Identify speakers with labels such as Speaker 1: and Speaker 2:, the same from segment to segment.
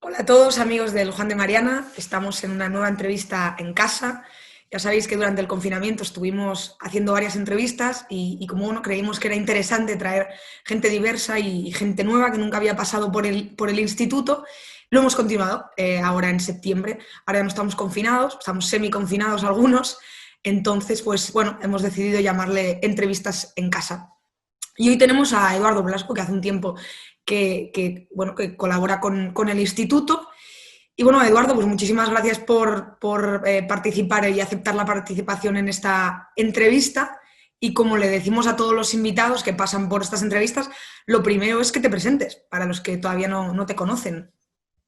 Speaker 1: Hola a todos, amigos del Juan de Mariana. Estamos en una nueva entrevista en casa. Ya sabéis que durante el confinamiento estuvimos haciendo varias entrevistas y como uno creímos que era interesante traer gente diversa y gente nueva que nunca había pasado por el instituto. Lo hemos continuado ahora en septiembre. Ahora ya no estamos confinados, estamos semi-confinados algunos. Entonces, pues bueno, hemos decidido llamarle entrevistas en casa. Y hoy tenemos a Eduardo Blasco, que hace un tiempo bueno, que colabora con el instituto. Y bueno, Eduardo, pues muchísimas gracias por participar y aceptar la participación en esta entrevista. Y como le decimos a todos los invitados que pasan por estas entrevistas, lo primero es que te presentes, para los que todavía no te conocen.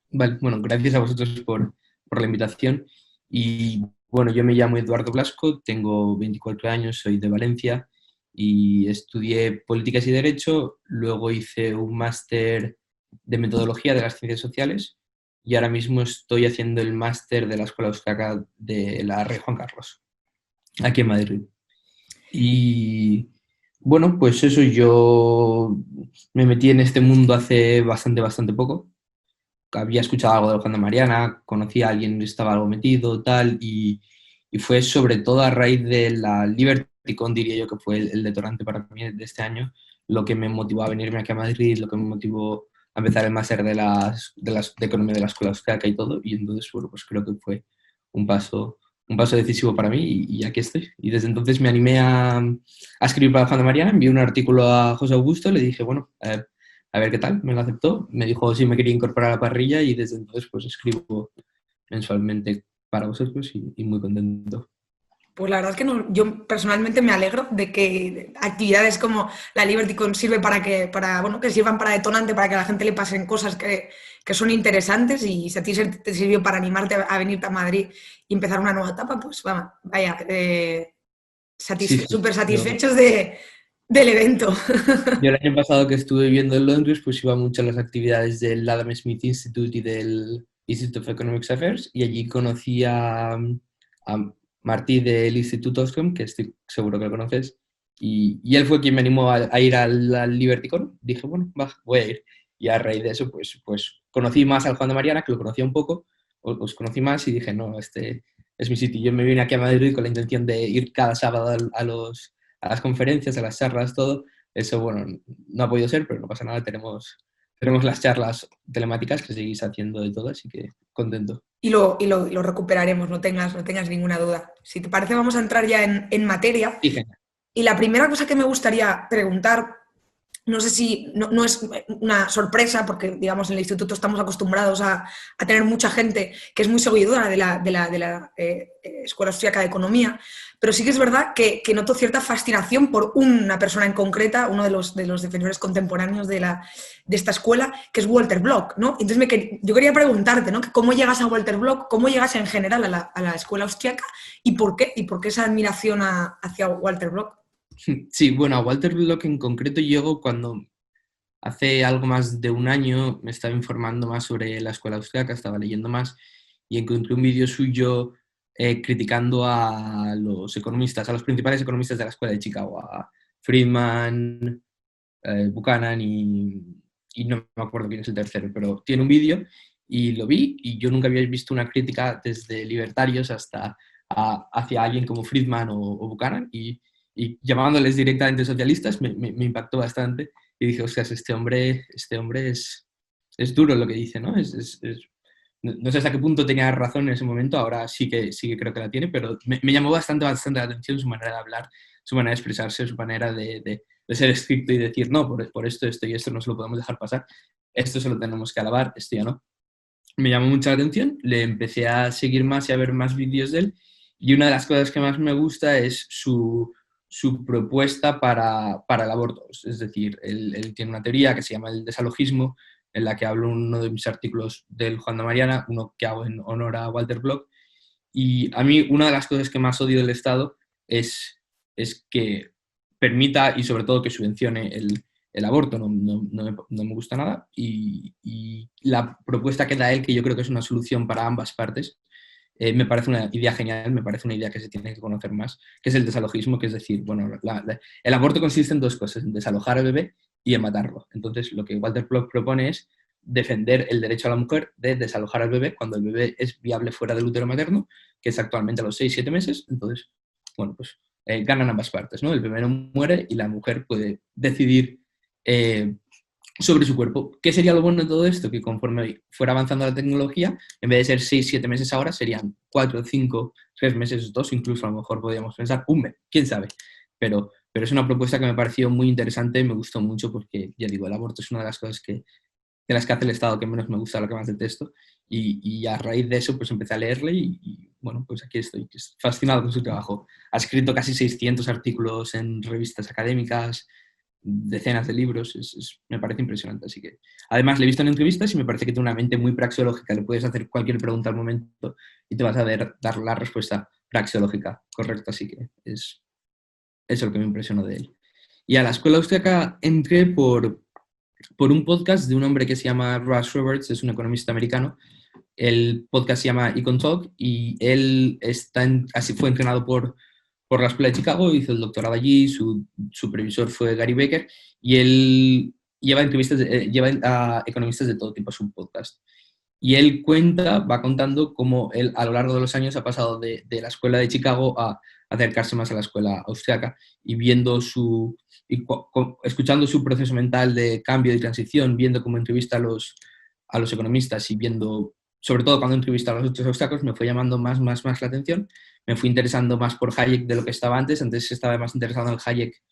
Speaker 2: Vale, bueno, gracias a vosotros por la invitación. Y bueno, yo me llamo Eduardo Blasco, tengo 24 años, soy de Valencia y estudié Políticas y Derecho, luego hice un máster de Metodología de las Ciencias Sociales y ahora mismo estoy haciendo el máster de la Escuela Austríaca de la Rey Juan Carlos, aquí en Madrid. Y bueno, pues eso, yo me metí en este mundo hace bastante poco. Había escuchado algo de Juan de Mariana, conocía a alguien que estaba algo metido, tal, y fue sobre todo a raíz de la LibertyCon, diría yo, que fue el detonante para mí de este año, lo que me motivó a venirme aquí a Madrid, lo que me motivó a empezar el máster de Economía de la Escuela Austríaca y todo, y entonces, bueno, pues creo que fue un paso decisivo para mí y aquí estoy. Y desde entonces me animé a escribir para Juan de Mariana, envié un artículo a José Augusto, le dije, bueno, a ver qué tal, me lo aceptó, me dijo si me quería incorporar a la parrilla y desde entonces pues escribo mensualmente para vosotros y muy contento.
Speaker 1: Pues la verdad es que yo personalmente me alegro de que actividades como la LibertyCon sirve bueno, que sirvan para detonante, para que a la gente le pasen cosas que son interesantes y si a ti te sirvió para animarte a venirte a Madrid y empezar una nueva etapa, pues vaya,
Speaker 2: Sí, sí.
Speaker 1: súper
Speaker 2: Yo,
Speaker 1: satisfechos del evento.
Speaker 2: yo el año pasado que estuve viviendo en Londres, pues iba mucho a las actividades del Adam Smith Institute y del Institute of Economic Affairs y allí conocí a Martí del Instituto Ostrom, que estoy seguro que lo conoces, y él fue quien me animó a ir al LibertyCon. Dije, bueno, va, voy a ir. Y a raíz de eso, pues conocí más al Juan de Mariana, que lo conocía un poco, os conocí más y dije, no, este es mi sitio. Yo me vine aquí a Madrid con la intención de ir cada sábado a las conferencias, a las charlas, todo. Eso, bueno, no ha podido ser, pero no pasa nada. Tenemos las charlas telemáticas que seguís haciendo de todo, así que contento.
Speaker 1: Y lo recuperaremos, no tengas ninguna duda. Si te parece, vamos a entrar ya en materia.
Speaker 2: Y genial.
Speaker 1: Y la primera cosa que me gustaría preguntar, no sé si no es una sorpresa, porque digamos en el instituto estamos acostumbrados a tener mucha gente que es muy seguidora de la Escuela Austríaca de Economía, pero sí que es verdad que noto cierta fascinación por una persona en concreta, uno de los defensores contemporáneos de esta escuela, que es Walter Block, ¿no? Entonces yo quería preguntarte, ¿no? ¿Cómo llegas a Walter Block? ¿Cómo llegas en general a la Escuela Austríaca? ¿Y por qué? ¿Y por qué esa admiración hacia Walter Block?
Speaker 2: Sí, bueno, a Walter Block en concreto llego cuando hace algo más de un año me estaba informando más sobre la escuela austríaca, estaba leyendo más y encontré un vídeo suyo criticando a los economistas, a los principales economistas de la escuela de Chicago, a Friedman, Buchanan y no me acuerdo quién es el tercero, pero tiene un vídeo y lo vi y yo nunca había visto una crítica desde libertarios hasta hacia alguien como Friedman o Buchanan y llamándoles directamente socialistas me impactó bastante y dije, ostras, este hombre es duro lo que dice, ¿no? No sé hasta qué punto tenía razón en ese momento, ahora sí que creo que la tiene, pero me llamó bastante la atención su manera de hablar, su manera de expresarse, su manera de ser estricto y decir, no, por esto y esto no se lo podemos dejar pasar, esto se lo tenemos que alabar, esto ya no. Me llamó mucho la atención, le empecé a seguir más y a ver más vídeos de él, y una de las cosas que más me gusta es su propuesta para el aborto. Es decir, él tiene una teoría que se llama el desalogismo, en la que hablo en uno de mis artículos del Juan de Mariana, uno que hago en honor a Walter Block, y a mí una de las cosas que más odio del Estado es que permita y sobre todo que subvencione el aborto. No me gusta nada y la propuesta que da él, que yo creo que es una solución para ambas partes, me parece una idea genial, me parece una idea que se tiene que conocer más, que es el desalogismo, que es decir, bueno, el aborto consiste en dos cosas, en desalojar al bebé y en matarlo. Entonces, lo que Walter Block propone es defender el derecho a la mujer de desalojar al bebé cuando el bebé es viable fuera del útero materno, que es actualmente a los 6-7 meses. Entonces, bueno, pues ganan ambas partes, ¿no? El bebé no muere y la mujer puede decidir sobre su cuerpo. ¿Qué sería lo bueno de todo esto? Que conforme fuera avanzando la tecnología, en vez de ser 6-7 meses ahora, serían 4, 5, 3 meses, 2, incluso a lo mejor podríamos pensar un mes, quién sabe. Pero es una propuesta que me pareció muy interesante y me gustó mucho porque, ya digo, el aborto es una de las cosas de las que hace el Estado que menos me gusta, lo que más detesto. Y a raíz de eso, pues empecé a leerle y bueno, pues aquí estoy, fascinado con su trabajo. Ha escrito casi 600 artículos en revistas académicas, decenas de libros, me parece impresionante. Así que, además, le he visto en entrevistas y me parece que tiene una mente muy praxeológica. Le puedes hacer cualquier pregunta al momento y te vas a dar la respuesta praxeológica correcta. Así que eso es lo que me impresionó de él. Y a la escuela austríaca entré por un podcast de un hombre que se llama Russ Roberts, es un economista americano. El podcast se llama Econ Talk y él así fue entrenado por la Escuela de Chicago, hizo el doctorado allí, su supervisor fue Gary Becker y él lleva a economistas de todo tipo a su podcast. Y él va contando cómo él a lo largo de los años ha pasado de la Escuela de Chicago a acercarse más a la escuela austriaca y escuchando su proceso mental de cambio y transición, viendo cómo entrevista a los economistas y viendo, sobre todo cuando entrevista a los otros austriacos, me fue llamando más la atención. Me fui interesando más por Hayek de lo que estaba antes. Antes estaba más interesado en el Hayek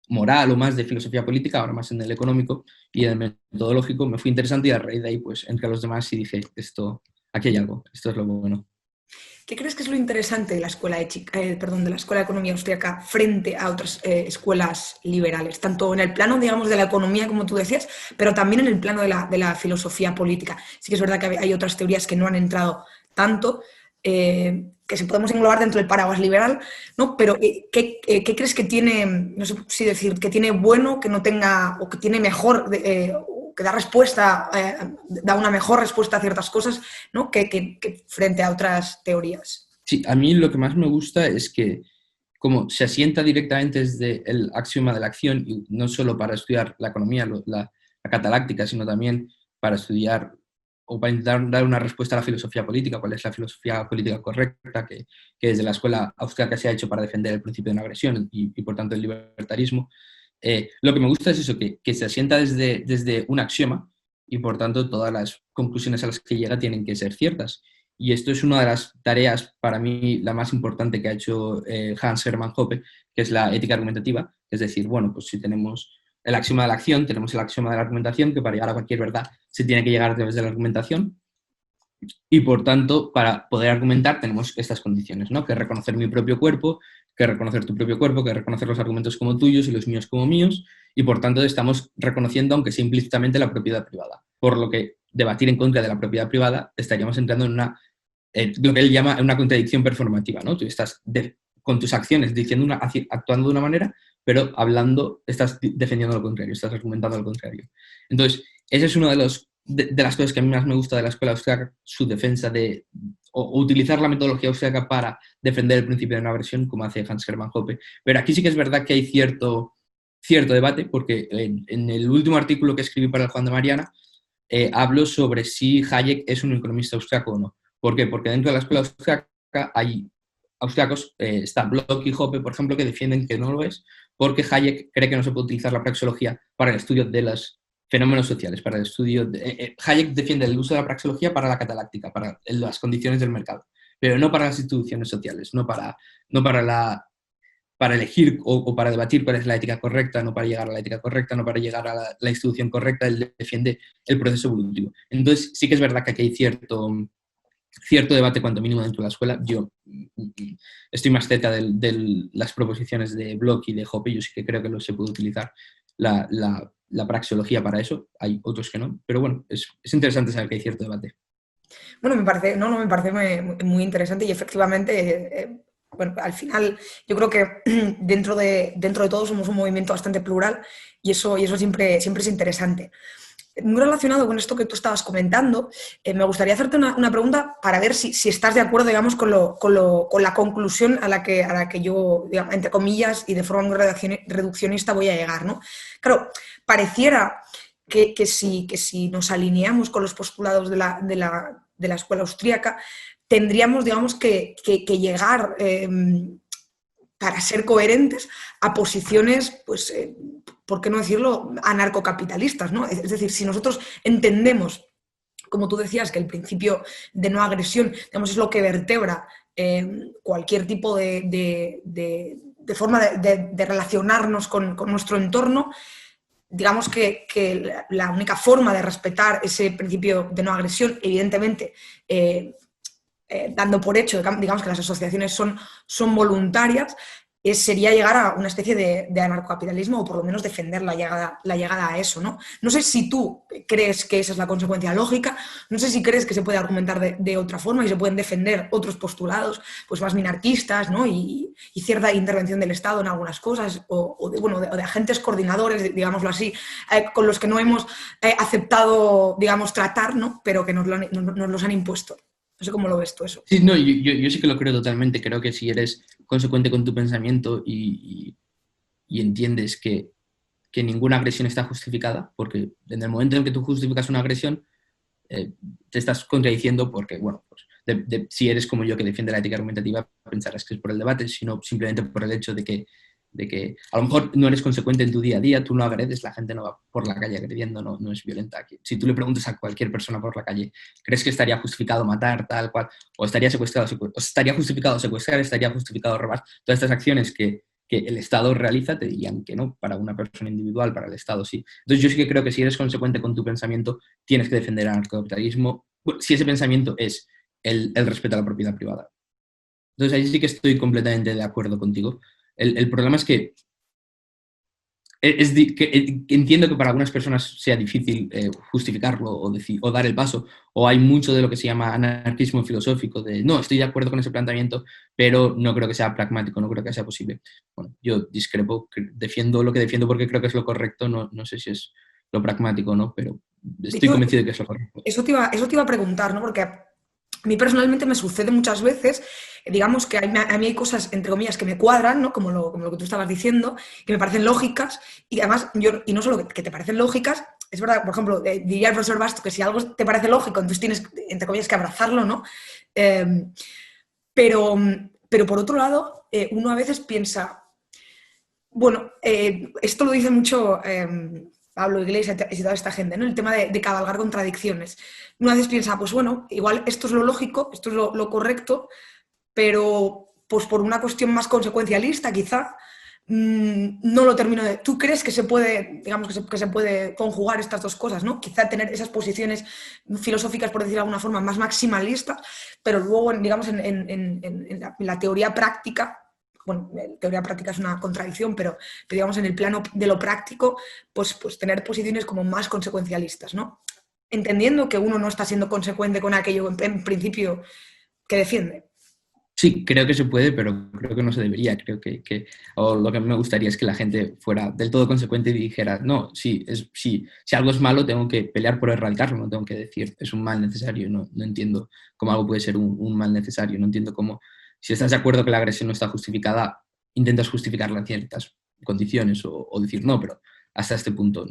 Speaker 2: moral o más de filosofía política, ahora más en el económico y en el metodológico. Me fui interesando y a raíz de ahí, pues, entre los demás y dije, aquí hay algo, esto es lo bueno.
Speaker 1: ¿Qué crees que es lo interesante de la escuela de la escuela de economía austríaca frente a otras escuelas liberales? Tanto en el plano, digamos, de la economía, como tú decías, pero también en el plano de la filosofía política. Sí que es verdad que hay otras teorías que no han entrado tanto, que se podemos englobar dentro del paraguas liberal, ¿no? Pero ¿qué crees que tiene, no sé si decir, que tiene bueno, que no tenga, o que tiene mejor, que da respuesta, da una mejor respuesta a ciertas cosas, ¿no? que frente a otras teorías?
Speaker 2: Sí, a mí lo que más me gusta es que como se asienta directamente desde el axioma de la acción, y no solo para estudiar la economía, la cataláctica, sino también para estudiar o para intentar dar una respuesta a la filosofía política, cuál es la filosofía política correcta, que desde la escuela austríaca se ha hecho para defender el principio de no agresión y por tanto el libertarismo. Lo que me gusta es eso, que se asienta desde un axioma y por tanto todas las conclusiones a las que llega tienen que ser ciertas. Y esto es una de las tareas, para mí, la más importante que ha hecho Hans Hermann Hoppe, que es la ética argumentativa. Es decir, bueno, pues si tenemos el axioma de la acción, tenemos el axioma de la argumentación, que para llegar a cualquier verdad se tiene que llegar a través de la argumentación. Y por tanto, para poder argumentar tenemos estas condiciones, ¿no? Que reconocer mi propio cuerpo, que reconocer tu propio cuerpo, que reconocer los argumentos como tuyos y los míos como míos, y por tanto estamos reconociendo, aunque sea implícitamente, la propiedad privada. Por lo que debatir en contra de la propiedad privada estaríamos entrando en lo que él llama una contradicción performativa, ¿no? Tú estás con tus acciones actuando de una manera, pero estás defendiendo lo contrario, estás argumentando lo contrario. Entonces, ese es uno de las cosas que a mí más me gusta de la escuela austríaca, su defensa o utilizar la metodología austríaca para defender el principio de no agresión, como hace Hans Hermann Hoppe. Pero aquí sí que es verdad que hay cierto debate, porque en el último artículo que escribí para el Juan de Mariana, hablo sobre si Hayek es un economista austriaco o no. ¿Por qué? Porque dentro de la escuela austríaca hay austriacos, está Bloch y Hoppe, por ejemplo, que defienden que no lo es, porque Hayek cree que no se puede utilizar la praxeología para el estudio de los fenómenos sociales, para el estudio Hayek defiende el uso de la praxeología para la cataláctica, para las condiciones del mercado, pero no para las instituciones sociales, no para elegir o para debatir cuál es la ética correcta, no para llegar a la ética correcta, no para llegar a la institución correcta. Él defiende el proceso evolutivo. Entonces, sí que es verdad que aquí hay cierto debate, cuanto mínimo, dentro de la escuela. Yo estoy más cerca de las proposiciones de Bloch y de Hoppe. Yo sí que creo que se puede utilizar la praxeología para eso. Hay otros que no, pero bueno, es interesante saber que hay cierto debate.
Speaker 1: Bueno, me parece muy interesante y efectivamente, bueno, al final yo creo que dentro de todo somos un movimiento bastante plural y eso siempre es interesante. Muy relacionado con esto que tú estabas comentando, me gustaría hacerte una pregunta para ver si estás de acuerdo, digamos, con la conclusión a la que yo, digamos, entre comillas y de forma muy reduccionista voy a llegar, ¿no? Claro, pareciera que si nos alineamos con los postulados de la escuela austríaca, tendríamos, digamos, que llegar, para ser coherentes, a posiciones, pues, ¿por qué no decirlo?, anarcocapitalistas, ¿no? Es decir, si nosotros entendemos, como tú decías, que el principio de no agresión, digamos, es lo que vertebra cualquier tipo de forma de relacionarnos con nuestro entorno, digamos que la única forma de respetar ese principio de no agresión, evidentemente, dando por hecho, digamos, que las asociaciones son voluntarias, sería llegar a una especie de anarcocapitalismo, o por lo menos defender la llegada a eso, ¿no? No sé si tú crees que esa es la consecuencia lógica, no sé si crees que se puede argumentar de otra forma y se pueden defender otros postulados, pues más minarquistas, ¿no? Y cierta intervención del Estado en algunas cosas, o de agentes coordinadores, digámoslo así, con los que no hemos aceptado, digamos, tratar, ¿no? Pero que nos los han impuesto. No sé cómo lo ves tú eso.
Speaker 2: Sí, no, yo sí que lo creo totalmente. Creo que si eres consecuente con tu pensamiento y entiendes que ninguna agresión está justificada, porque en el momento en que tú justificas una agresión, te estás contradiciendo porque, bueno, pues si eres como yo que defiende la ética argumentativa, pensarás que es por el debate, sino simplemente por el hecho de que a lo mejor no eres consecuente en tu día a día, tú no agredes, la gente no va por la calle agrediendo, no es violenta. Si tú le preguntas a cualquier persona por la calle, ¿crees que estaría justificado matar, tal cual? ¿O estaría justificado secuestrar, estaría justificado robar? Todas estas acciones que el Estado realiza, te dirían que no, para una persona individual, para el Estado sí. Entonces yo sí que creo que si eres consecuente con tu pensamiento, tienes que defender el anarcocapitalismo, si ese pensamiento es el respeto a la propiedad privada. Entonces ahí sí que estoy completamente de acuerdo contigo. El problema es que entiendo que para algunas personas sea difícil justificarlo o dar el paso, o hay mucho de lo que se llama anarquismo filosófico, de no, estoy de acuerdo con ese planteamiento, pero no creo que sea pragmático, no creo que sea posible. Bueno, yo discrepo, defiendo lo que defiendo porque creo que es lo correcto, no sé si es lo pragmático o no, pero estoy convencido de que es lo correcto.
Speaker 1: Eso te iba a preguntar, ¿no? Porque a mí personalmente me sucede muchas veces, digamos que a mí hay cosas, entre comillas, que me cuadran, ¿no? Como lo que tú estabas diciendo, que me parecen lógicas, y además, y no solo que te parecen lógicas, es verdad, por ejemplo, diría el profesor Basto que si algo te parece lógico, entonces tienes, entre comillas, que abrazarlo, ¿no? Pero por otro lado, uno a veces piensa, bueno, esto lo dice mucho Pablo Iglesias y toda esta gente, ¿no? El tema de cabalgar contradicciones. Uno a veces piensa, pues bueno, igual esto es lo lógico, esto es lo correcto, pero pues por una cuestión más consecuencialista quizá, no lo termino de... ¿Tú crees que se puede, digamos, que se puede conjugar estas dos cosas, ¿no? Quizá tener esas posiciones filosóficas, por decir de alguna forma, más maximalistas, pero luego, digamos, en la teoría práctica, bueno, teoría práctica es una contradicción, pero digamos en el plano de lo práctico, pues tener posiciones como más consecuencialistas, ¿no? Entendiendo que uno no está siendo consecuente con aquello en principio que defiende.
Speaker 2: Sí, creo que se puede, pero creo que no se debería. Creo o lo que a mí me gustaría es que la gente fuera del todo consecuente y dijera, no, si algo es malo, tengo que pelear por erradicarlo, no tengo que decir, es un mal necesario. No entiendo cómo algo puede ser un mal necesario, no entiendo cómo, si estás de acuerdo que la agresión no está justificada, intentas justificarla en ciertas condiciones o decir, no, pero hasta este punto.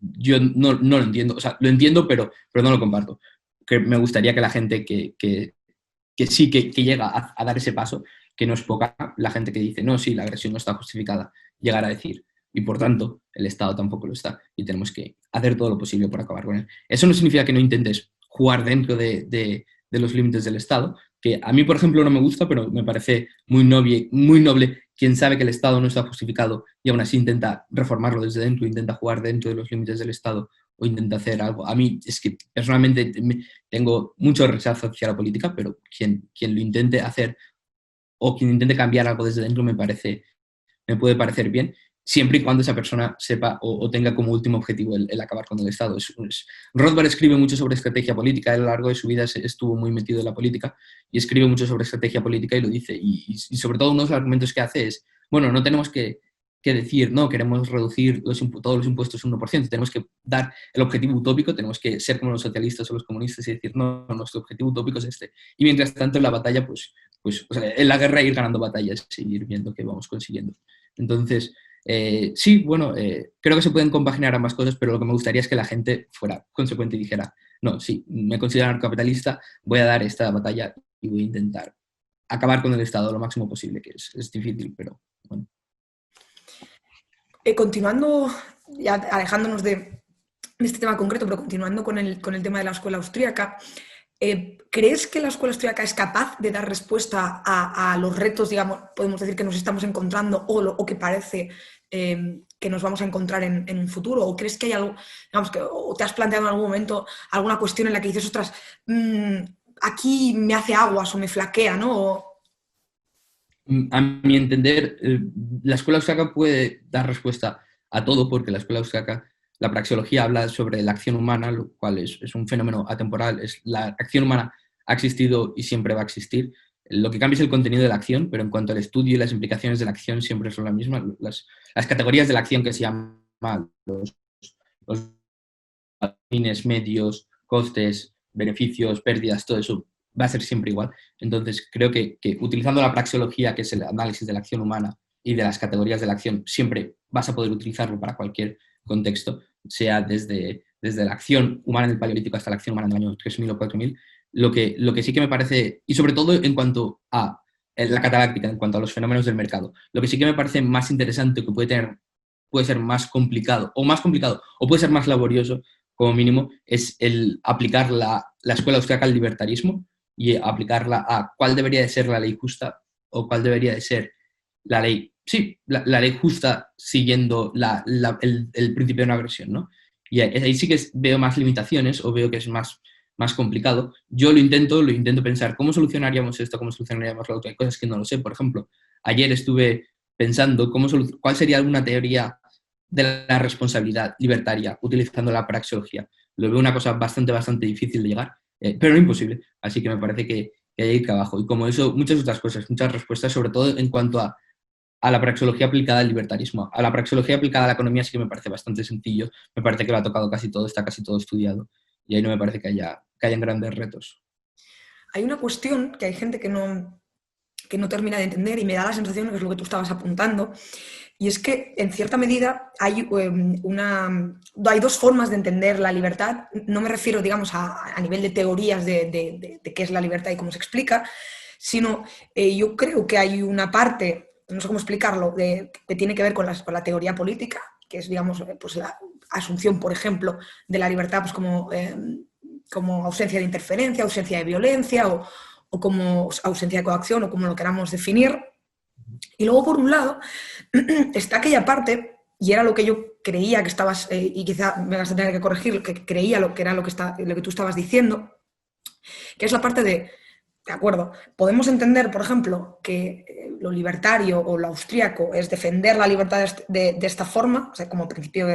Speaker 2: Yo no lo entiendo, o sea, lo entiendo, pero no lo comparto. Que me gustaría que la gente que sí, que llega a dar ese paso, que no es poca la gente que dice, no, sí, la agresión no está justificada, llegar a decir, y por tanto, el Estado tampoco lo está, y tenemos que hacer todo lo posible por acabar con él. Eso no significa que no intentes jugar dentro de los límites del Estado, que a mí, por ejemplo, no me gusta, pero me parece muy noble quien sabe que el Estado no está justificado y aún así intenta reformarlo desde dentro, intenta jugar dentro de los límites del Estado o intenta hacer algo. A mí es que personalmente tengo mucho rechazo hacia la política, pero quien lo intente hacer o quien intente cambiar algo desde dentro me puede parecer bien, siempre y cuando esa persona sepa o tenga como último objetivo el acabar con el Estado. Rothbard escribe mucho sobre estrategia política, a lo largo de su vida estuvo muy metido en la política y escribe mucho sobre estrategia política y lo dice. Y sobre todo uno de los argumentos que hace es, bueno, no tenemos que decir, no, queremos reducir todos los impuestos un 1%, tenemos que dar el objetivo utópico, tenemos que ser como los socialistas o los comunistas y decir, no, nuestro objetivo utópico es este. Y mientras tanto en la batalla, pues o sea, en la guerra ir ganando batallas y ir viendo qué vamos consiguiendo. Entonces, Sí, bueno, creo que se pueden compaginar ambas cosas, pero lo que me gustaría es que la gente fuera consecuente y dijera, no, sí, me considero anarcocapitalista, voy a dar esta batalla y voy a intentar acabar con el Estado lo máximo posible, que es difícil, pero bueno.
Speaker 1: Continuando, ya alejándonos de este tema concreto, pero continuando con el tema de la escuela austríaca, ¿crees que la escuela austríaca es capaz de dar respuesta a los retos, digamos, podemos decir que nos estamos encontrando o que parece que nos vamos a encontrar en un futuro? ¿O crees que hay algo, digamos, o te has planteado en algún momento alguna cuestión en la que dices, ostras, aquí me hace aguas o me flaquea, ¿no?
Speaker 2: A mi entender, la escuela austríaca puede dar respuesta a todo, porque la escuela austríaca, la praxeología habla sobre la acción humana, lo cual es un fenómeno atemporal. La acción humana ha existido y siempre va a existir. Lo que cambia es el contenido de la acción, pero en cuanto al estudio y las implicaciones de la acción siempre son las mismas. Las categorías de la acción que se llaman los fines, medios, costes, beneficios, pérdidas, todo eso va a ser siempre igual. Entonces, creo que utilizando la praxeología, que es el análisis de la acción humana y de las categorías de la acción, siempre vas a poder utilizarlo para cualquier contexto, sea desde la acción humana en el Paleolítico hasta la acción humana en el año 3000 o 4000. Lo que sí que me parece, y sobre todo en cuanto a la cataláctica, en cuanto a los fenómenos del mercado, lo que sí que me parece más interesante, que puede ser más complicado, o puede ser más laborioso, como mínimo, es el aplicar la escuela austríaca al libertarismo y aplicarla a cuál debería de ser la ley justa o cuál debería de ser la ley, sí, la ley justa siguiendo el principio de no agresión, ¿no? Y ahí sí que veo más limitaciones o veo que es más complicado. Yo lo intento pensar, ¿cómo solucionaríamos esto? ¿Cómo solucionaríamos lo otro? Hay cosas que no lo sé. Por ejemplo, ayer estuve pensando cuál sería alguna teoría de la responsabilidad libertaria utilizando la praxeología. Lo veo una cosa bastante difícil de llegar, pero no imposible. Así que me parece que hay que ir abajo. Y como eso, muchas otras cosas, muchas respuestas, sobre todo en cuanto a la praxeología aplicada al libertarismo. A la praxeología aplicada a la economía sí que me parece bastante sencillo. Me parece que lo ha tocado casi todo, está casi todo estudiado. Y ahí no me parece que hayan grandes retos.
Speaker 1: Hay una cuestión que hay gente que no termina de entender y me da la sensación que es lo que tú estabas apuntando, y es que en cierta medida hay dos formas de entender la libertad. No me refiero, digamos, a nivel de teorías de qué es la libertad y cómo se explica, sino yo creo que hay una parte, no sé cómo explicarlo, que tiene que ver con la teoría política, que es, digamos, pues la asunción, por ejemplo, de la libertad pues como ausencia de interferencia, ausencia de violencia o como ausencia de coacción o como lo queramos definir. Y luego, por un lado, está aquella parte, y era lo que yo creía que estabas, y quizá me vas a tener que corregir, que creía lo que era lo que tú estabas diciendo, que es la parte de acuerdo, podemos entender, por ejemplo, que lo libertario o lo austríaco es defender la libertad de esta forma, o sea, como principio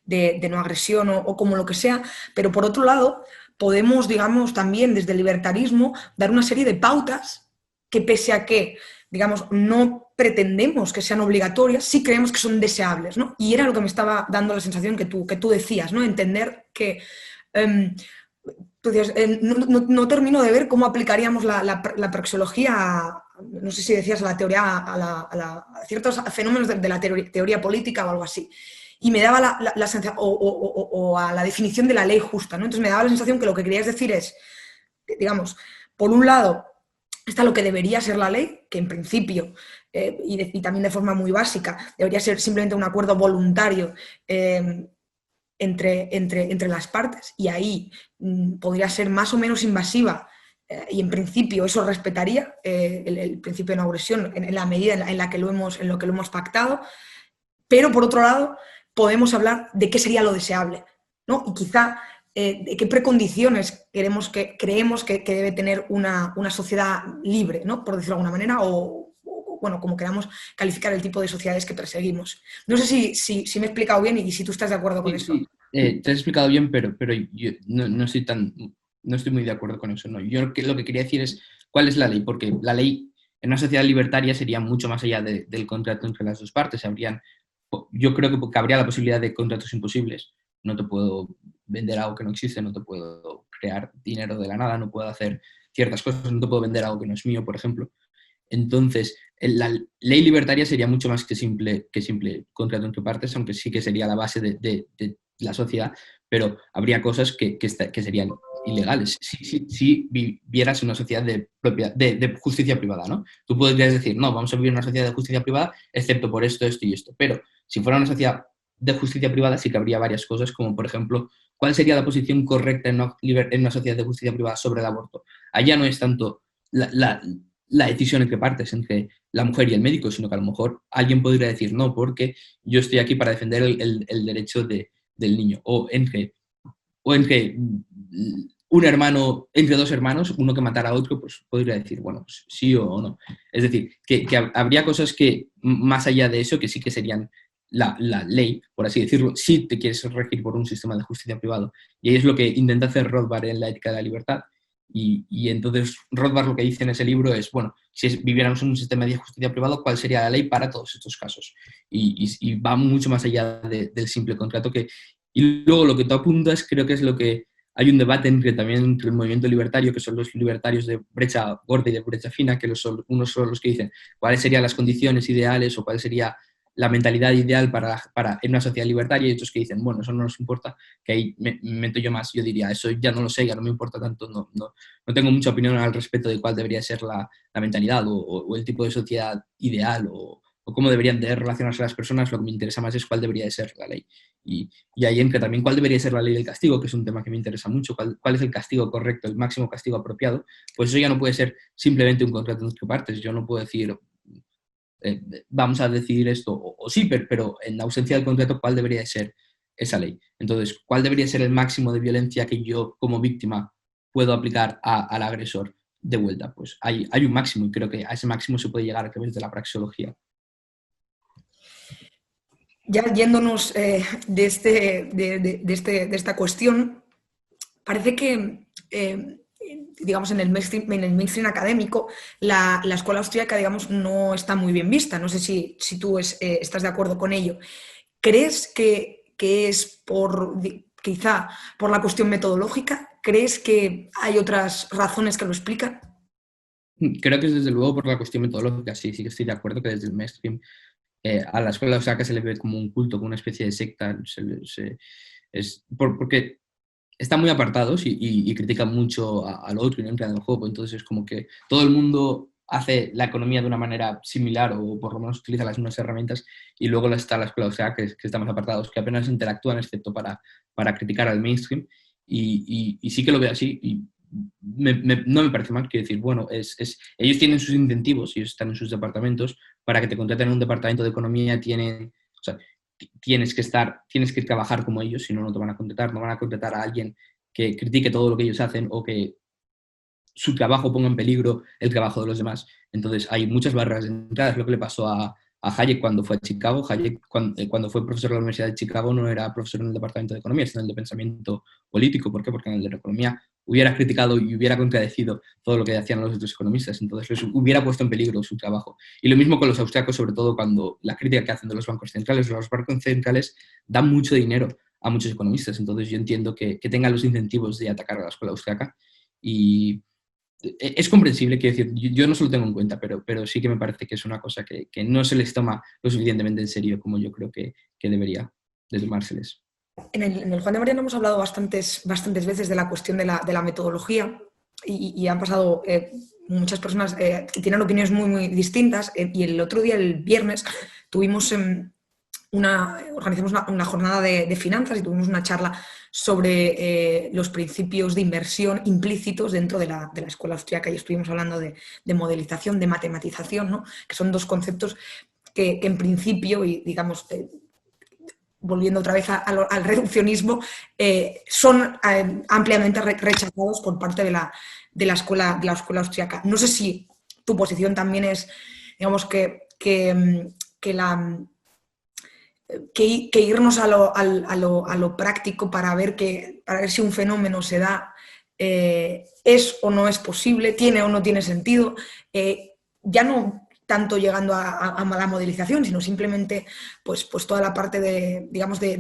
Speaker 1: de no agresión o como lo que sea, pero por otro lado, podemos, digamos, también desde el libertarismo dar una serie de pautas que pese a que, digamos, no pretendemos que sean obligatorias, sí creemos que son deseables, ¿no? Y era lo que me estaba dando la sensación que tú decías, ¿no? Entender que tú decías, no termino de ver cómo aplicaríamos la praxeología, no sé si decías la teoría, a ciertos fenómenos de la teoría política o algo así. Y me daba la sensación, o a la definición de la ley justa, ¿no? Entonces me daba la sensación que lo que querías decir es, digamos, por un lado, está lo que debería ser la ley, que en principio, y también de forma muy básica, debería ser simplemente un acuerdo voluntario entre las partes, y ahí podría ser más o menos invasiva, y en principio eso respetaría el principio de no agresión en la medida en la que lo hemos pactado, pero por otro lado podemos hablar de qué sería lo deseable, ¿no? Y quizá de qué precondiciones creemos que debe tener una sociedad libre, ¿no? Por decirlo de alguna manera, bueno, como queramos calificar el tipo de sociedades que perseguimos. No sé si me he explicado bien y si tú estás de acuerdo con
Speaker 2: Sí,
Speaker 1: eso.
Speaker 2: sí. Te has explicado bien, pero yo no estoy muy de acuerdo con eso. No. Yo lo que quería decir es cuál es la ley, porque la ley en una sociedad libertaria sería mucho más allá del contrato entre las dos partes. Yo creo que habría la posibilidad de contratos imposibles. No te puedo vender algo que no existe, no te puedo crear dinero de la nada, no puedo hacer ciertas cosas, no te puedo vender algo que no es mío, por ejemplo. Entonces, la ley libertaria sería mucho más que simple contrato entre partes, aunque sí que sería la base de la sociedad, pero habría cosas que serían ilegales si vivieras en una sociedad de justicia privada, ¿no? Tú podrías decir, no, vamos a vivir en una sociedad de justicia privada, excepto por esto, esto y esto. Pero si fuera una sociedad de justicia privada, sí que habría varias cosas, como por ejemplo, ¿cuál sería la posición correcta en una sociedad de justicia privada sobre el aborto? Allá no es tanto la decisión entre partes, entre la mujer y el médico, sino que a lo mejor alguien podría decir no, porque yo estoy aquí para defender el derecho del niño. O entre un hermano, entre dos hermanos, uno que matara a otro, pues podría decir, bueno, pues sí o no. Es decir, que habría cosas que, más allá de eso, que sí que serían la ley, por así decirlo, si te quieres regir por un sistema de justicia privado. Y ahí es lo que intenta hacer Rothbard en La ética de la libertad. Y entonces Rothbard lo que dice en ese libro es, bueno, si viviéramos en un sistema de justicia privado, ¿cuál sería la ley para todos estos casos? Y va mucho más allá del simple contrato que... Y luego lo que tú apuntas creo que es lo que... Hay un debate también entre el movimiento libertario, que son los libertarios de brecha gorda y de brecha fina, que unos son los que dicen cuáles serían las condiciones ideales o cuál sería la mentalidad ideal en una sociedad libertaria, y otros que dicen, bueno, eso no nos importa, que ahí me meto yo más. Yo diría, eso ya no lo sé, ya no me importa tanto, no tengo mucha opinión al respecto de cuál debería ser la mentalidad o el tipo de sociedad ideal o cómo deberían de relacionarse las personas. Lo que me interesa más es cuál debería de ser la ley. Y ahí entra también cuál debería ser la ley del castigo, que es un tema que me interesa mucho, cuál es el castigo correcto, el máximo castigo apropiado. Pues eso ya no puede ser simplemente un contrato entre partes. Yo no puedo decir, vamos a decidir esto, o sí, pero en ausencia del contrato, ¿cuál debería de ser esa ley? Entonces, ¿cuál debería ser el máximo de violencia que yo como víctima puedo aplicar al agresor de vuelta? Pues hay un máximo, y creo que a ese máximo se puede llegar a través de la praxeología.
Speaker 1: Ya yéndonos de esta cuestión, parece que, digamos, en el mainstream académico, la escuela austríaca, digamos, no está muy bien vista. No sé si tú estás de acuerdo con ello. ¿Crees que es quizá por la cuestión metodológica? ¿Crees que hay otras razones que lo explican?
Speaker 2: Creo que es desde luego por la cuestión metodológica, sí que estoy de acuerdo que desde el mainstream a la escuela austríaca se le ve como un culto, como una especie de secta, porque están muy apartados y critican mucho al otro y no entran en el juego. Entonces es como que todo el mundo hace la economía de una manera similar o por lo menos utiliza las mismas herramientas, y luego está la escuela austríaca que estamos apartados, que apenas interactúan excepto para criticar al mainstream, y sí que lo veo así. Y no me parece mal, quiero decir, bueno, ellos tienen sus incentivos, ellos están en sus departamentos, para que te contraten en un departamento de economía o sea, tienes que trabajar como ellos, si no, no te van a contratar. No van a contratar a alguien que critique todo lo que ellos hacen o que su trabajo ponga en peligro el trabajo de los demás. Entonces hay muchas barreras de entrada. Es lo que le pasó a Hayek cuando fue a Chicago. Hayek, cuando fue profesor de la Universidad de Chicago, no era profesor en el departamento de economía, sino en el de pensamiento político. ¿Por qué? Porque en el de economía hubiera criticado y hubiera contradecido todo lo que hacían los otros economistas. Entonces les hubiera puesto en peligro su trabajo. Y lo mismo con los austriacos, sobre todo cuando la crítica que hacen de los bancos centrales. Los bancos centrales dan mucho dinero a muchos economistas. Entonces yo entiendo que tengan los incentivos de atacar a la escuela austriaca, y es comprensible, quiero decir, yo no se lo tengo en cuenta, pero sí que me parece que es una cosa que no se les toma lo suficientemente en serio como yo creo que debería de tomárseles.
Speaker 1: En el Juan de Mariana hemos hablado bastantes veces de la cuestión de la metodología, y han pasado muchas personas que tienen opiniones muy distintas, y el otro día, el viernes, organizamos una jornada de finanzas y tuvimos una charla sobre los principios de inversión implícitos dentro de la escuela austríaca, y estuvimos hablando de modelización, de matematización, ¿no? Que son dos conceptos que en principio, y digamos, volviendo otra vez al reduccionismo, son ampliamente rechazados por parte de la escuela austríaca. No sé si tu posición también es, digamos, que irnos a lo práctico para ver si un fenómeno se da, es o no es posible, tiene o no tiene sentido, ya no tanto llegando a la modelización, sino simplemente pues toda la parte de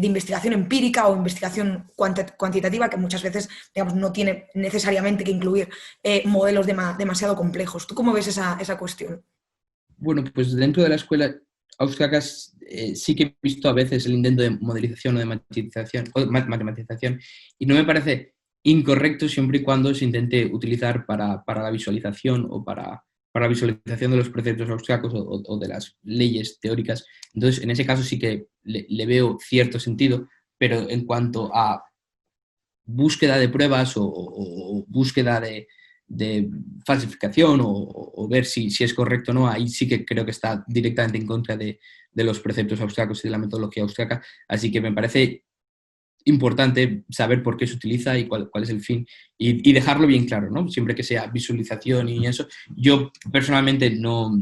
Speaker 1: investigación empírica o investigación cuantitativa, que muchas veces, digamos, no tiene necesariamente que incluir modelos demasiado complejos. ¿Tú cómo ves esa cuestión?
Speaker 2: Bueno, pues dentro de la escuela austríaca sí que he visto a veces el intento de modelización o matematización, y no me parece incorrecto siempre y cuando se intente utilizar para la visualización o para la visualización de los preceptos austriacos o de las leyes teóricas. Entonces, en ese caso sí que le veo cierto sentido, pero en cuanto a búsqueda de pruebas o búsqueda de falsificación o ver si es correcto o no, ahí sí que creo que está directamente en contra de los preceptos austriacos y de la metodología austriaca. Así que me parece importante saber por qué se utiliza y cuál es el fin y dejarlo bien claro, ¿no? Siempre que sea visualización y eso. Yo personalmente no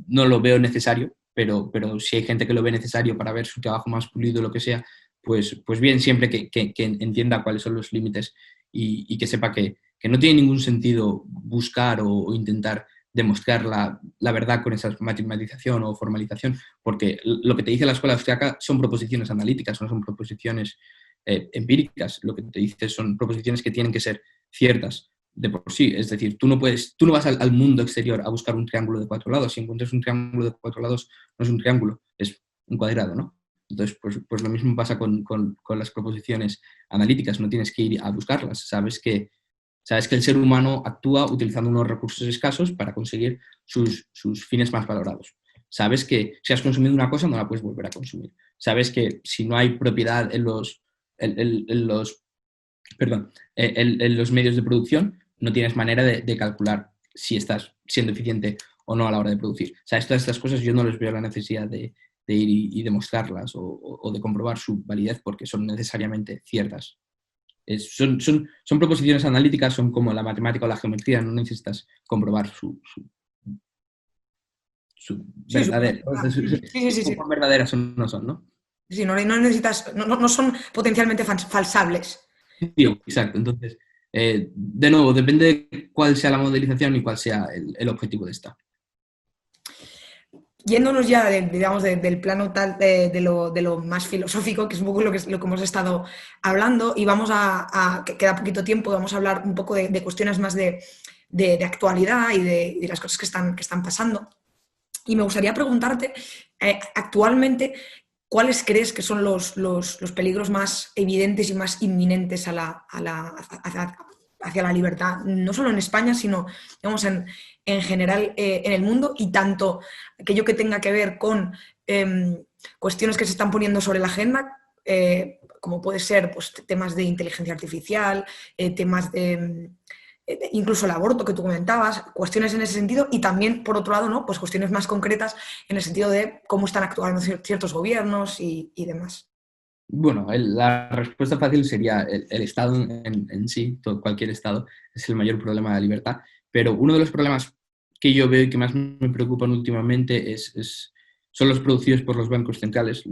Speaker 2: lo veo necesario, pero si hay gente que lo ve necesario para ver su trabajo más pulido o lo que sea, pues bien, siempre que entienda cuáles son los límites y que sepa que no tiene ningún sentido buscar o intentar demostrar la verdad con esa matematización o formalización, porque lo que te dice la escuela austriaca son proposiciones analíticas, no son proposiciones empíricas. Lo que te dice son proposiciones que tienen que ser ciertas de por sí. Es decir, tú no vas al mundo exterior a buscar un triángulo de 4 lados. Si encuentras un triángulo de 4 lados, no es un triángulo, es un cuadrado, ¿no? Entonces, pues lo mismo pasa con las proposiciones analíticas. No tienes que ir a buscarlas. Sabes que el ser humano actúa utilizando unos recursos escasos para conseguir sus fines más valorados. Sabes que si has consumido una cosa no la puedes volver a consumir. Sabes que si no hay propiedad en los, perdón, en los medios de producción, no tienes manera de calcular si estás siendo eficiente o no a la hora de producir. O sea, todas estas cosas yo no les veo la necesidad de ir y demostrarlas o de comprobar su validez porque son necesariamente ciertas. Son proposiciones analíticas, son como la matemática o la geometría, no necesitas comprobar su
Speaker 1: Sí,
Speaker 2: verdadero,
Speaker 1: sí, sí, sí.
Speaker 2: cuán verdaderas son, no son, ¿no?
Speaker 1: Sí, no necesitas, no son potencialmente falsables.
Speaker 2: Sí, exacto. Entonces, de nuevo, depende de cuál sea la modelización y cuál sea el objetivo de esta.
Speaker 1: Yéndonos ya, digamos, del plano tal de lo más filosófico, que es un poco lo que hemos estado hablando, y vamos que queda poquito tiempo, vamos a hablar un poco de cuestiones más de actualidad y de las cosas que están pasando. Y me gustaría preguntarte, actualmente, ¿cuáles crees que son los peligros más evidentes y más inminentes hacia la libertad? No solo en España, sino digamos, en general en el mundo, y tanto aquello que tenga que ver con cuestiones que se están poniendo sobre la agenda, como puede ser pues, temas de inteligencia artificial, temas de incluso el aborto que tú comentabas, cuestiones en ese sentido, y también, por otro lado, ¿no? Pues cuestiones más concretas en el sentido de cómo están actuando ciertos gobiernos y demás.
Speaker 2: Bueno, la respuesta fácil sería el Estado en sí, cualquier Estado, es el mayor problema de la libertad. Pero uno de los problemas que yo veo y que más me preocupan últimamente son los producidos por los bancos centrales,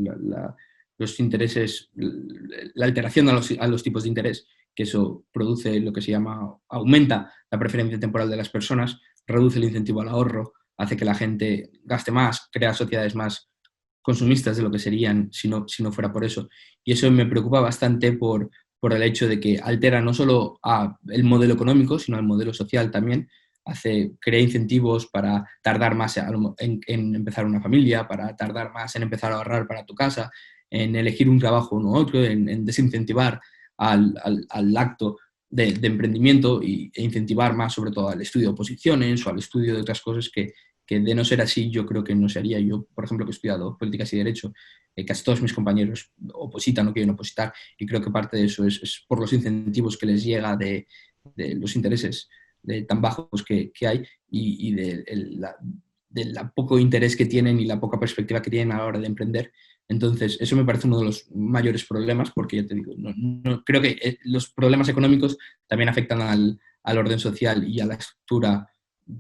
Speaker 2: los intereses, la alteración a los tipos de interés, que eso produce lo que se llama, aumenta la preferencia temporal de las personas, reduce el incentivo al ahorro, hace que la gente gaste más, crea sociedades más consumistas de lo que serían si no fuera por eso. Y eso me preocupa bastante por el hecho de que altera no solo el modelo económico, sino el modelo social también. Crea incentivos para tardar más en empezar una familia, para tardar más en empezar a ahorrar para tu casa, en elegir un trabajo o no otro, en desincentivar al acto de emprendimiento e incentivar más sobre todo al estudio de oposiciones o al estudio de otras cosas que de no ser así yo creo que no se haría. Yo, por ejemplo, que he estudiado políticas y derecho, casi todos mis compañeros opositan o quieren opositar y creo que parte de eso es por los incentivos que les llega de los intereses tan bajos que hay y de la poco interés que tienen y la poca perspectiva que tienen a la hora de emprender. Entonces, eso me parece uno de los mayores problemas porque, ya te digo, creo que los problemas económicos también afectan al orden social y a la estructura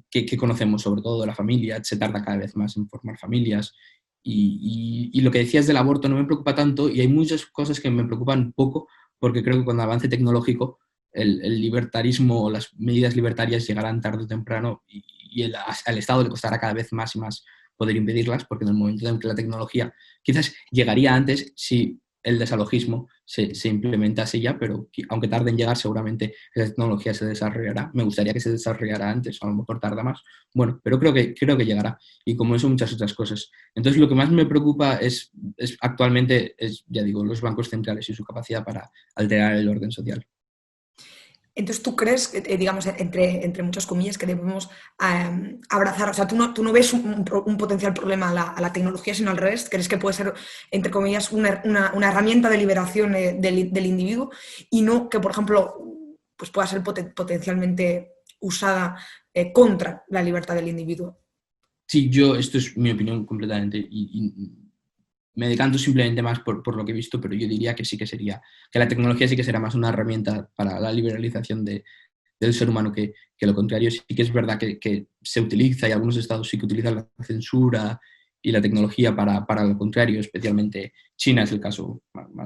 Speaker 2: que conocemos, sobre todo de la familia. Se tarda cada vez más en formar familias. Y lo que decías del aborto no me preocupa tanto y hay muchas cosas que me preocupan poco porque creo que con el avance tecnológico el libertarismo o las medidas libertarias llegarán tarde o temprano y al Estado le costará cada vez más y más poder impedirlas porque en el momento en que la tecnología quizás llegaría antes si el desalogismo se implementase ya, pero aunque tarde en llegar, seguramente esa tecnología se desarrollará. Me gustaría que se desarrollara antes, a lo mejor tarda más. Bueno, pero creo que llegará. Y como eso, muchas otras cosas. Entonces, lo que más me preocupa es actualmente, ya digo, los bancos centrales y su capacidad para alterar el orden social.
Speaker 1: Entonces, ¿tú crees, digamos, entre muchas comillas, que debemos abrazar? O sea, tú no ves un potencial problema a la tecnología, sino al revés. ¿Crees que puede ser, entre comillas, una herramienta de liberación del individuo y no que, por ejemplo, pues pueda ser potencialmente usada contra la libertad del individuo?
Speaker 2: Sí, esto es mi opinión completamente y me decanto simplemente más por lo que he visto, pero yo diría que sí que la tecnología sí que será más una herramienta para la liberalización del ser humano que lo contrario. Sí que es verdad que se utiliza y algunos estados sí que utilizan la censura y la tecnología para lo contrario, especialmente China es el caso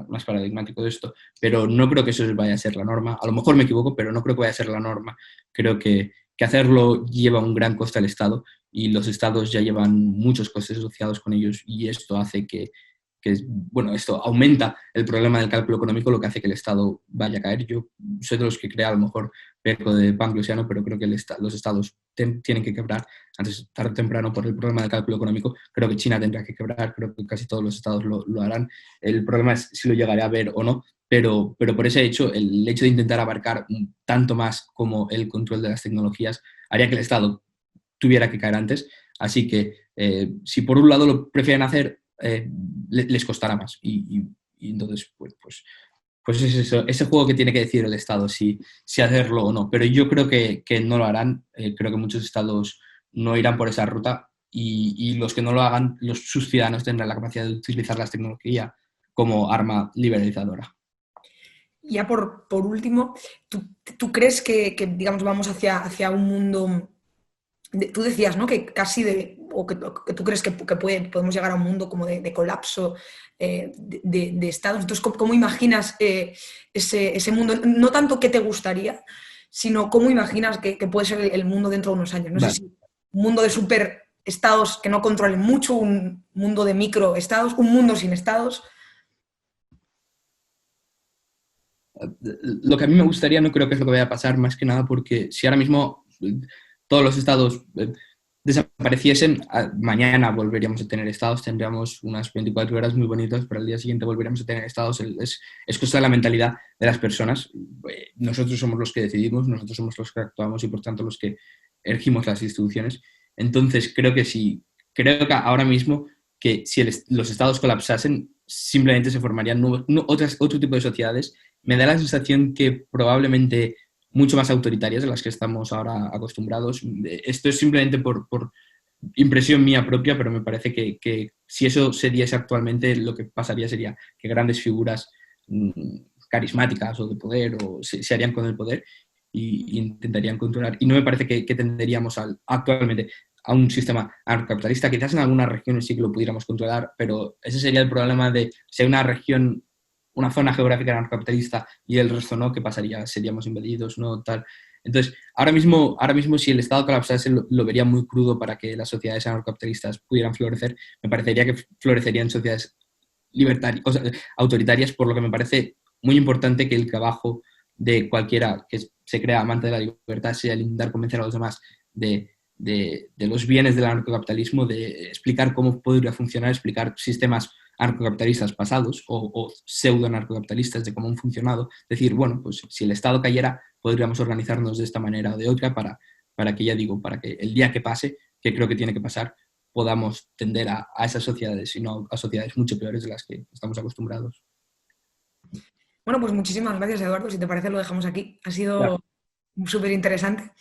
Speaker 2: más paradigmático de esto, pero no creo que eso vaya a ser la norma. A lo mejor me equivoco, pero no creo que vaya a ser la norma. Creo que hacerlo lleva un gran coste al Estado y los estados ya llevan muchos costes asociados con ellos y esto hace bueno, esto aumenta el problema del cálculo económico, lo que hace que el Estado vaya a caer. Yo soy de los que creo, a lo mejor peco de panglossiano, pero creo que los Estados tienen que quebrar antes, tarde o temprano, por el problema del cálculo económico. Creo que China tendrá que quebrar, creo que casi todos los Estados lo harán. El problema es si lo llegaré a ver o no, pero por ese hecho, el hecho de intentar abarcar tanto más como el control de las tecnologías haría que el Estado tuviera que caer antes. Así que si por un lado lo prefieren hacer, les costará más. Y entonces, pues es eso, ese juego que tiene que decir el Estado, si hacerlo o no. Pero yo creo que no lo harán. Creo que muchos Estados no irán por esa ruta y los que no lo hagan, sus ciudadanos tendrán la capacidad de utilizar las tecnologías como arma liberalizadora.
Speaker 1: Ya por último, ¿tú crees que, digamos, vamos hacia un mundo? Tú decías, ¿no? Que casi o que tú crees que podemos llegar a un mundo como de colapso de estados. Entonces, ¿cómo imaginas ese mundo? No tanto qué te gustaría, sino cómo imaginas que puede ser el mundo dentro de unos años. No sé
Speaker 2: Vale.
Speaker 1: si un mundo de superestados que no controlen mucho, un mundo de microestados, un mundo sin estados.
Speaker 2: Lo que a mí me gustaría no creo que es lo que vaya a pasar, más que nada porque si ahora mismo todos los estados desapareciesen, mañana volveríamos a tener estados, tendríamos unas 24 horas muy bonitas, pero al día siguiente volveríamos a tener estados. Es cosa de la mentalidad de las personas. Nosotros somos los que decidimos, nosotros somos los que actuamos y por tanto los que erigimos las instituciones. Entonces creo que ahora mismo que si los estados colapsasen, simplemente se formarían otro tipo de sociedades. Me da la sensación que probablemente mucho más autoritarias de las que estamos ahora acostumbrados. Esto es simplemente por impresión mía propia, pero me parece que si eso se diese actualmente, lo que pasaría sería que grandes figuras carismáticas o de poder se harían con el poder y intentarían controlar. Y no me parece que tenderíamos actualmente a un sistema anarcocapitalista. Quizás en algunas regiones sí que lo pudiéramos controlar, pero ese sería el problema de si hay una zona geográfica anarcocapitalista y el resto no, ¿qué pasaría? ¿Seríamos invadidos? ¿No? Tal. Entonces, ahora mismo si el Estado colapsase, lo vería muy crudo para que las sociedades anarcocapitalistas pudieran florecer. Me parecería que florecerían sociedades autoritarias, por lo que me parece muy importante que el trabajo de cualquiera que se crea amante de la libertad sea el intentar convencer a los demás de los bienes del anarcocapitalismo, de explicar cómo podría funcionar, explicar sistemas anarcocapitalistas pasados o pseudo-anarcocapitalistas de cómo han funcionado. Decir, bueno, pues si el Estado cayera, podríamos organizarnos de esta manera o de otra para que, ya digo, para que el día que pase, que creo que tiene que pasar, podamos tender a esas sociedades y no a sociedades mucho peores de las que estamos acostumbrados.
Speaker 1: Bueno, pues muchísimas gracias, Eduardo. Si te parece, lo dejamos aquí. Ha
Speaker 2: Claro.
Speaker 1: sido súper interesante.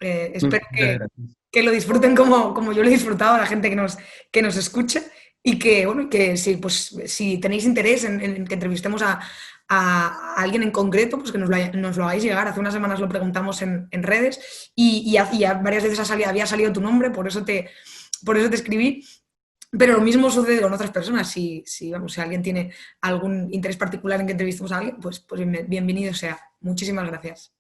Speaker 2: Muchas
Speaker 1: Espero
Speaker 2: gracias.
Speaker 1: que lo disfruten como yo lo he disfrutado, la gente que nos escuche, y que, bueno, que si tenéis interés en que entrevistemos a alguien en concreto, pues que nos lo hagáis llegar. Hace unas semanas lo preguntamos en redes y varias veces había salido tu nombre, por eso te escribí. Pero lo mismo sucede con otras personas. Si alguien tiene algún interés particular en que entrevistemos a alguien, pues bienvenido sea. Muchísimas gracias.